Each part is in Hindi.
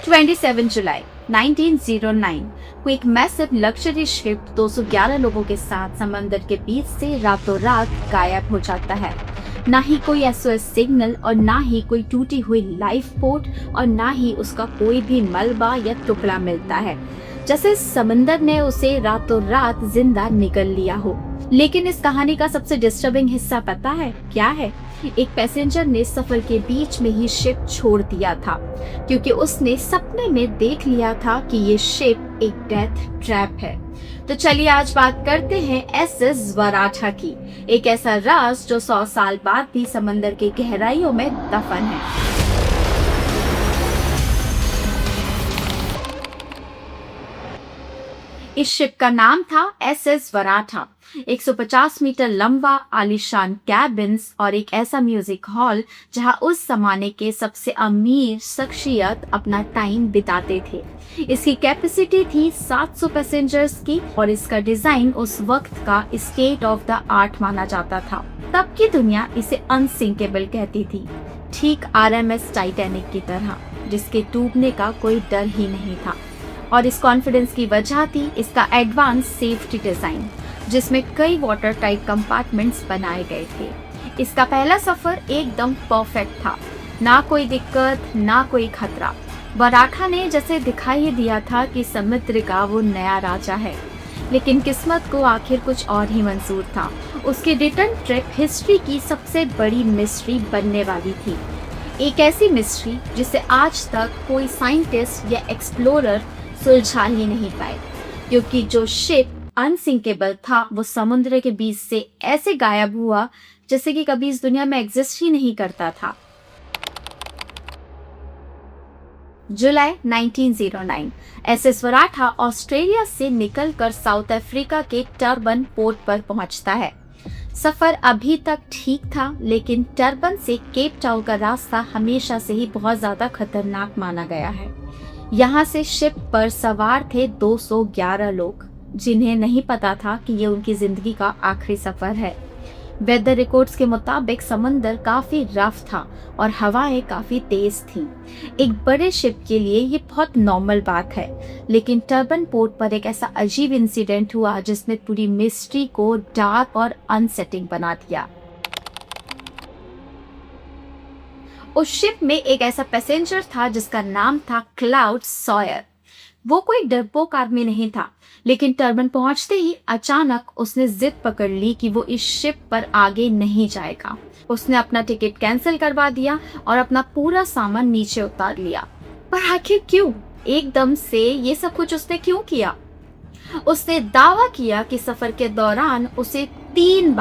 27 जुलाई 1909 को एक मैसिव लग्जरी शिप 211 लोगों के साथ समंदर के बीच से रातों रात गायब हो जाता है। ना ही कोई एसओएस सिग्नल और ना ही कोई टूटी हुई लाइफ बोट और ना ही उसका कोई भी मलबा या टुकड़ा मिलता है, जैसे समंदर ने उसे रातों रात जिंदा निगल लिया हो। लेकिन इस कहानी का सबसे डिस्टर्बिंग हिस्सा पता है क्या है? एक पैसेंजर ने सफर के बीच में ही शिप छोड़ दिया था, क्योंकि उसने सपने में देख लिया था कि ये शिप एक डेथ ट्रैप है। तो चलिए आज बात करते हैं एसएस वराठा की, एक ऐसा राज जो 100 साल बाद भी समंदर की गहराइयों में दफन है। इस शिप का नाम था एसएस वराठा। 150 मीटर लंबा आलीशान कैबिन्स और एक ऐसा म्यूजिक हॉल जहां उस जमाने के सबसे अमीर शख्सियत अपना टाइम बिताते थे। इसकी कैपेसिटी थी 700 पैसेंजर्स की और इसका डिजाइन उस वक्त का स्टेट ऑफ द आर्ट माना जाता था। तब की दुनिया इसे अनसिंकेबल कहती थी, ठीक आरएमएस टाइटैनिक की तरह, जिसके डूबने का कोई डर ही नहीं था। और इस कॉन्फिडेंस की वजह थी इसका एडवांस सेफ्टी डिजाइन, जिसमें कई वाटर टाइट कंपार्टमेंट्स बनाए गए थे। इसका पहला सफर एकदम परफेक्ट था, ना कोई दिक्कत ना कोई खतरा। वराठा ने जैसे दिखाई दिया था कि समुद्र का वो नया राजा है, लेकिन किस्मत को आखिर कुछ और ही मंजूर था। उसकी रिटर्न ट्रिप हिस्ट्री की सबसे बड़ी मिस्ट्री बनने वाली थी, एक ऐसी मिस्ट्री जिसे आज तक कोई साइंटिस्ट या एक्सप्लोरर सुलझा ही नहीं पाए, क्योंकि जो शिप अनसिंकेबल था वो समुद्र के बीच से ऐसे गायब हुआ जैसे कि कभी इस दुनिया में एग्जिस्ट ही नहीं करता था। जुलाई 1909 एसएस वराठा ऑस्ट्रेलिया से निकलकर साउथ अफ्रीका के टर्बन पोर्ट पर पहुंचता है। सफर अभी तक ठीक था, लेकिन टर्बन से केप टाउन का रास्ता हमेशा से ही बहुत ज्यादा खतरनाक माना गया है। यहाँ से शिप पर सवार थे 211 लोग, जिन्हें नहीं पता था कि ये उनकी जिंदगी का आखिरी सफर है। वेदर रिकॉर्ड्स के मुताबिक समंदर काफी रफ था और हवाएं काफी तेज थीं। एक बड़े शिप के लिए ये बहुत नॉर्मल बात है, लेकिन टर्बन पोर्ट पर एक ऐसा अजीब इंसिडेंट हुआ जिसने पूरी मिस्ट्री को डार्क और अनसेटिंग बना दिया। उस शिप में एक ऐसा पैसेंजर था जिसका नाम था क्लाउड सॉयर। वो कोई डरपोक आदमी नहीं था, लेकिन टर्बन पहुंचते ही अचानक उसने जिद पकड़ ली कि वो इस शिप पर आगे नहीं जाएगा। उसने अपना टिकट कैंसिल करवा दिया और अपना पूरा सामान नीचे उतार लिया। पर आखिर क्यों? एकदम से ये सब कुछ उसने क्यों किया? उसने दावा किया कि सफर के दौरान उसे 3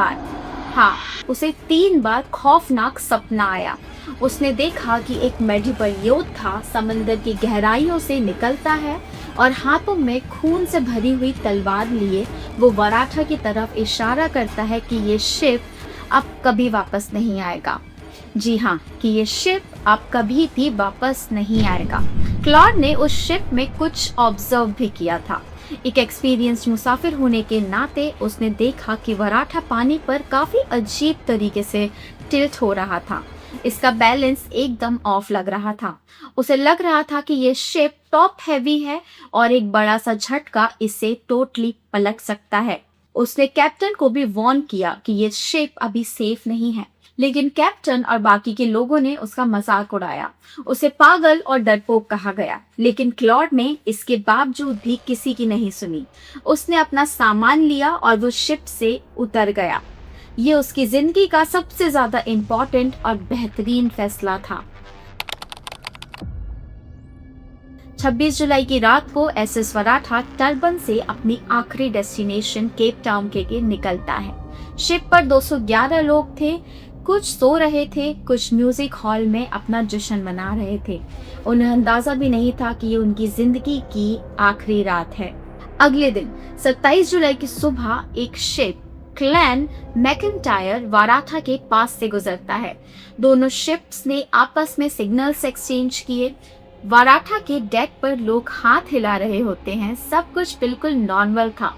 बार खौफनाक सपना आया। उसने देखा कि एक मेडिवल योद्धा समंदर की गहराइयों से निकलता है और हाथों में खून से भरी हुई तलवार लिए वो वराठा की तरफ इशारा करता है कि ये शिप अब कभी वापस नहीं आएगा। जी हाँ, कि ये शिप अब कभी भी वापस नहीं आएगा। क्लॉड ने उस शिप में कुछ ऑब्जर्व भी किया था। एक एक्सपीरियंस्ड मुसाफिर होने के नाते उसने देखा कि वराठा पानी पर काफी अजीब तरीके से टिल्ट हो रहा था। इसका बैलेंस एकदम ऑफ लग रहा था। उसे लग रहा था कि ये शिप टॉप हैवी है और एक बड़ा सा झटका इसे टोटली पलट सकता है। उसने कैप्टन को भी वार्न किया कि ये शिप अभी सेफ नहीं है, लेकिन कैप्टन और बाकी के लोगों ने उसका मजाक उड़ाया। उसे पागल और डरपोक कहा गया, लेकिन क्लॉड ने इसके बावजूद भी किसी की नहीं सुनी। उसने अपना सामान लिया और वो शिप से उतर गया। ये उसकी जिंदगी का सबसे ज्यादा इम्पोर्टेंट और बेहतरीन फैसला था। 26 जुलाई की रात को एसएस वराठा टर्बन से अपनी आखिरी डेस्टिनेशन केप टाउन के लिए निकलता है। शिप पर 211 लोग थे। कुछ सो रहे थे, कुछ म्यूजिक हॉल में अपना जश्न मना रहे थे। उन्हें अंदाजा भी नहीं था कि ये उनकी जिंदगी की आखिरी रात है। अगले दिन 27 जुलाई की सुबह एक शिप क्लैन मैकिंटायर वराठा के पास से गुजरता है। दोनों शिप्स ने आपस में सिग्नल्स एक्सचेंज किए। वराठा के डेक पर लोग हाथ हिला रहे होते हैं। सब कुछ बिल्कुल नॉर्मल था,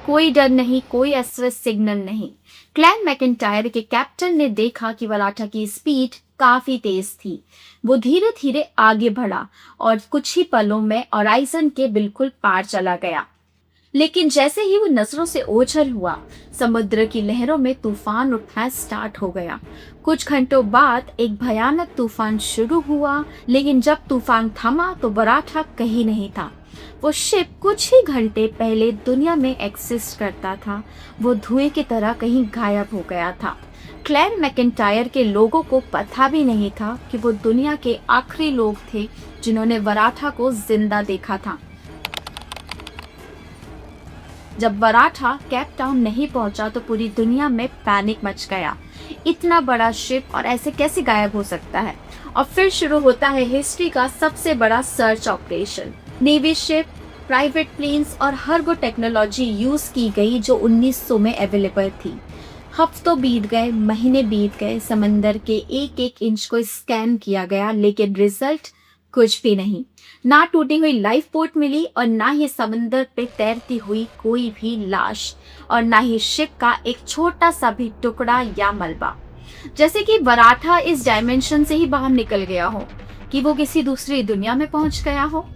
कोई डर नहीं, कोई एसओएस सिग्नल नहीं। क्लैन मैकिंटायर के कैप्टन ने देखा कि वराठा की स्पीड काफी तेज थी। वो धीरे धीरे आगे बढ़ा और कुछ ही पलों में होराइजन के बिल्कुल पार चला गया। लेकिन जैसे ही वो नजरों से ओझल हुआ, समुद्र की लहरों में तूफान उठना स्टार्ट हो गया। कुछ घंटों बाद एक भयानक तूफान शुरू हुआ, लेकिन जब तूफान थमा तो वराठा कहीं नहीं था। वो शिप कुछ ही घंटे पहले दुनिया में एक्सिस्ट करता था, वो धुएं की तरह कहीं गायब हो गया था। क्लेन मैकेंटायर के लोगों को पता भी नहीं था कि वो दुनिया के आखिरी लोग थे जिन्होंने वराठा को जिंदा देखा था। जब वराठा केप टाउन नहीं पहुंचा तो पूरी दुनिया में पैनिक मच गया। इतना बड़ा शिप और ऐसे कैसे गायब हो सकता है? और फिर शुरू होता है हिस्ट्री का सबसे बड़ा search operation. Navy ship, private planes और हर वो टेक्नोलॉजी यूज की गई जो 1900 में अवेलेबल थी। हफ्तों बीत गए, महीने बीत गए, समंदर के एक एक इंच को स्कैन किया गया, लेकिन रिजल्ट कुछ भी नहीं। ना टूटी हुई लाइफ बोट मिली और ना ही समंदर पे तैरती हुई कोई भी लाश, और ना ही शिप का एक छोटा सा भी टुकड़ा या मलबा। जैसे कि वराठा इस डायमेंशन से ही बाहर निकल गया हो, कि वो किसी दूसरी दुनिया में पहुंच गया हो।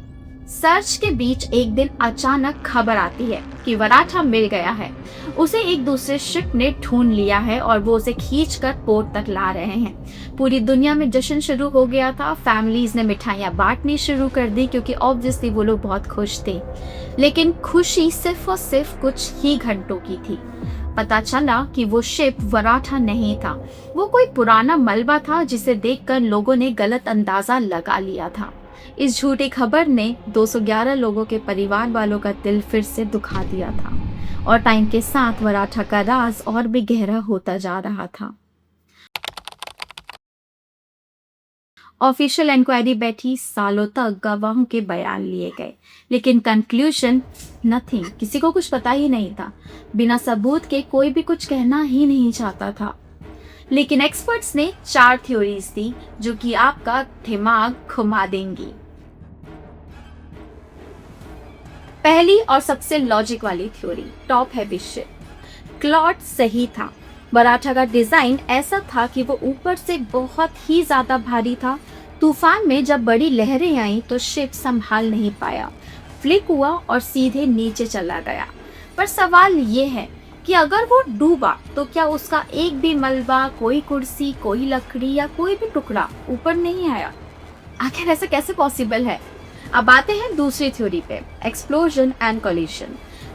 सर्च के बीच एक दिन अचानक खबर आती है कि वराठा मिल गया है। उसे एक दूसरे शिप ने ढूंढ लिया है और वो उसे खींचकर पोर्ट तक ला रहे हैं। पूरी दुनिया में जश्न शुरू हो गया था। फैमिलीज ने मिठाइयाँ बांटनी शुरू कर दी क्योंकि ऑब्वियसली वो लोग बहुत खुश थे। लेकिन खुशी सिर्फ और सिर्फ कुछ ही घंटों की थी। पता चला कि वो शिप वराठा नहीं था, वो कोई पुराना मलबा था जिसे देखकर लोगों ने गलत अंदाजा लगा लिया था। इस झूठी खबर ने 211 लोगों के परिवार वालों का दिल फिर से दुखा दिया था, और टाइम के साथ वराठा का राज और भी गहरा होता जा रहा था। ऑफिशियल इंक्वायरी बैठी, सालों तक गवाहों के बयान लिए गए, लेकिन कंक्लूजन नथिंग। किसी को कुछ पता ही नहीं था। बिना सबूत के कोई भी कुछ कहना ही नहीं चाहता था। लेकिन एक्सपर्ट्स ने 4 थ्योरीज दी जो कि आपका दिमाग घुमा देंगी। पहली और सबसे लॉजिक वाली theory, top heavy ship. Claude सही था। वराठा का डिजाइन ऐसा था कि वो ऊपर से बहुत ही ज्यादा भारी था। तूफान में जब बड़ी लहरें आई तो शिप संभाल नहीं पाया, फ्लिप हुआ और सीधे नीचे चला गया। पर सवाल ये है कि अगर वो डूबा तो क्या उसका एक भी मलबा, कोई कुर्सी, कोई लकड़ी या कोई भी टुकड़ा ऊपर नहीं आया? आखिर ऐसा कैसे पॉसिबल है? अब आते हैं दूसरी थ्योरी पे, एक्सप्लोजन एंड कोलिजन।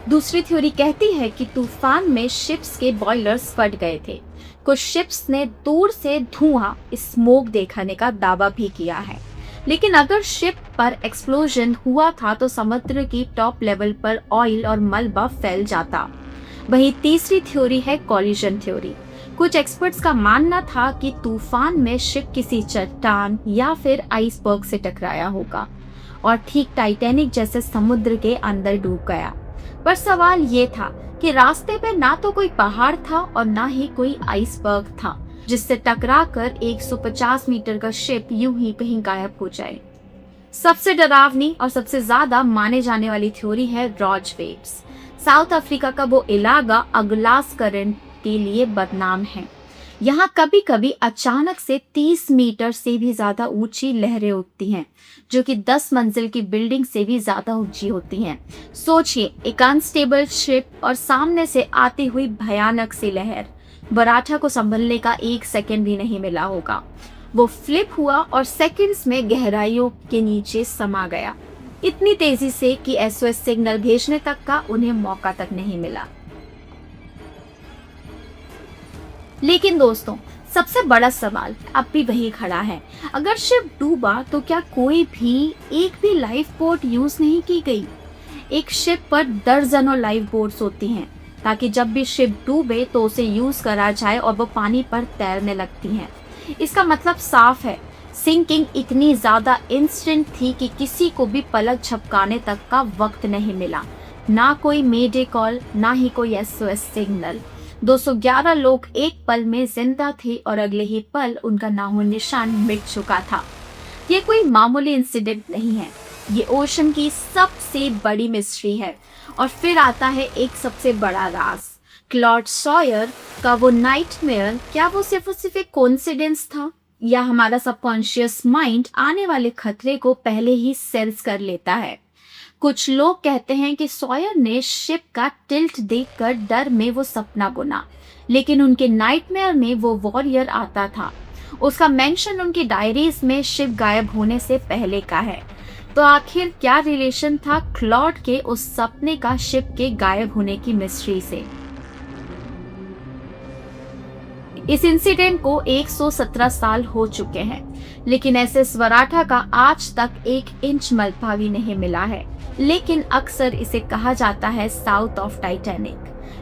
दूसरी थ्योरी कहती है कि तूफान में शिप्स के बॉयलर्स फट गए थे। कुछ शिप्स ने दूर से धुआं, स्मोक देखने का दावा भी किया है। लेकिन अगर शिप पर एक्सप्लोजन हुआ था तो समुद्र की टॉप लेवल पर ऑयल और मलबा फैल जाता। वही तीसरी थ्योरी है कोलिजन थ्योरी। कुछ एक्सपर्ट्स का मानना था कि तूफान में शिप किसी चट्टान या फिर आइसबर्ग से टकराया होगा और ठीक टाइटैनिक जैसे समुद्र के अंदर डूब गया। पर सवाल ये था कि रास्ते पे ना तो कोई पहाड़ था और ना ही कोई आइसबर्ग था जिससे टकराकर 150 मीटर का शिप यूं ही कहीं गायब हो जाए। सबसे डरावनी और सबसे ज्यादा माने जाने वाली थ्योरी है रॉज वेव्स। साउथ अफ्रीका का वो इलाका अगलास करंट के लिए बदनाम है। यहाँ कभी कभी अचानक से 30 मीटर से भी ज्यादा ऊंची लहरें उठती हैं, जो कि 10 मंजिल की बिल्डिंग से भी ज्यादा ऊंची होती हैं। सोचिए, एक अनस्टेबल शिप और सामने से आती हुई भयानक सी लहर। वराठा को संभलने का 1 सेकंड भी नहीं मिला होगा। वो फ्लिप हुआ और सेकंड्स में गहराइयों के नीचे समा गया, इतनी तेजी से कि SOS सिग्नल भेजने तक का उन्हें मौका तक नहीं मिला। लेकिन दोस्तों, सबसे बड़ा सवाल अब भी वही खड़ा है। अगर शिप डूबा तो क्या कोई भी एक भी लाइफ बोट यूज नहीं की गई? एक शिप पर दर्जनों लाइफ बोट्स होती हैं ताकि जब भी शिप डूबे तो उसे यूज करा जाए और वो पानी पर तैरने लगती हैं। इसका मतलब साफ है, सिंकिंग इतनी ज्यादा इंस्टेंट थी कि किसी को भी पलक झपकाने तक का वक्त नहीं मिला। ना कोई मेडे कॉल, ना ही कोई SOS सिग्नल। 211 लोग एक पल में जिंदा थे और अगले ही पल उनका नामो निशान मिट चुका था। ये कोई मामूली इंसिडेंट नहीं है, ये ओशन की सबसे बड़ी मिस्ट्री है। और फिर आता है एक सबसे बड़ा राज, क्लॉड सॉयर का वो नाइटमेयर। क्या वो सिर्फ एक कोइंसिडेंस था या हमारा सबकॉन्शियस माइंड आने वाले खतरे को पहले ही सेंस कर लेता है। कुछ लोग कहते हैं कि सॉयर ने शिप का टिल्ट देखकर डर में वो सपना बुना, लेकिन उनके नाइटमेयर में वो वॉरियर आता था। उसका मेंशन उनकी डायरीज में शिप गायब होने से पहले का है। तो आखिर क्या रिलेशन था क्लॉड के उस सपने का शिप के गायब होने की मिस्ट्री से? इस इंसिडेंट को 117 साल हो चुके हैं, लेकिन एसएस वराठा का आज तक 1 इंच मलबा भी नहीं मिला है। लेकिन अक्सर इसे कहा जाता है साउथ ऑफ टाइटैनिक।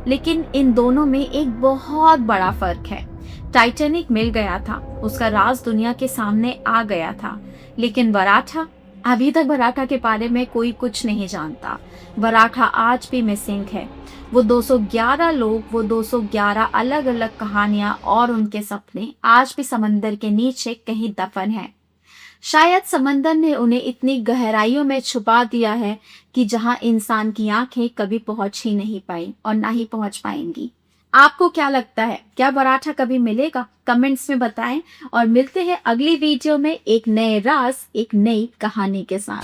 लेकिन इन दोनों में एक बहुत बड़ा फर्क है। टाइटैनिक मिल गया था, उसका राज दुनिया के सामने आ गया था, लेकिन वराठा, अभी तक वराठा के बारे में कोई कुछ नहीं जानता। वराठा आज भी मिसिंग है। वो 211 लोग, वो 211 अलग अलग कहानियां और उनके सपने आज भी समंदर के नीचे कहीं दफन हैं। शायद समंदर ने उन्हें इतनी गहराइयों में छुपा दिया है कि जहां इंसान की आंखें कभी पहुंच ही नहीं पाई और ना ही पहुंच पाएंगी। आपको क्या लगता है, क्या वराठा कभी मिलेगा? कमेंट्स में बताएं और मिलते हैं अगली वीडियो में एक नए राज, एक नई कहानी के साथ।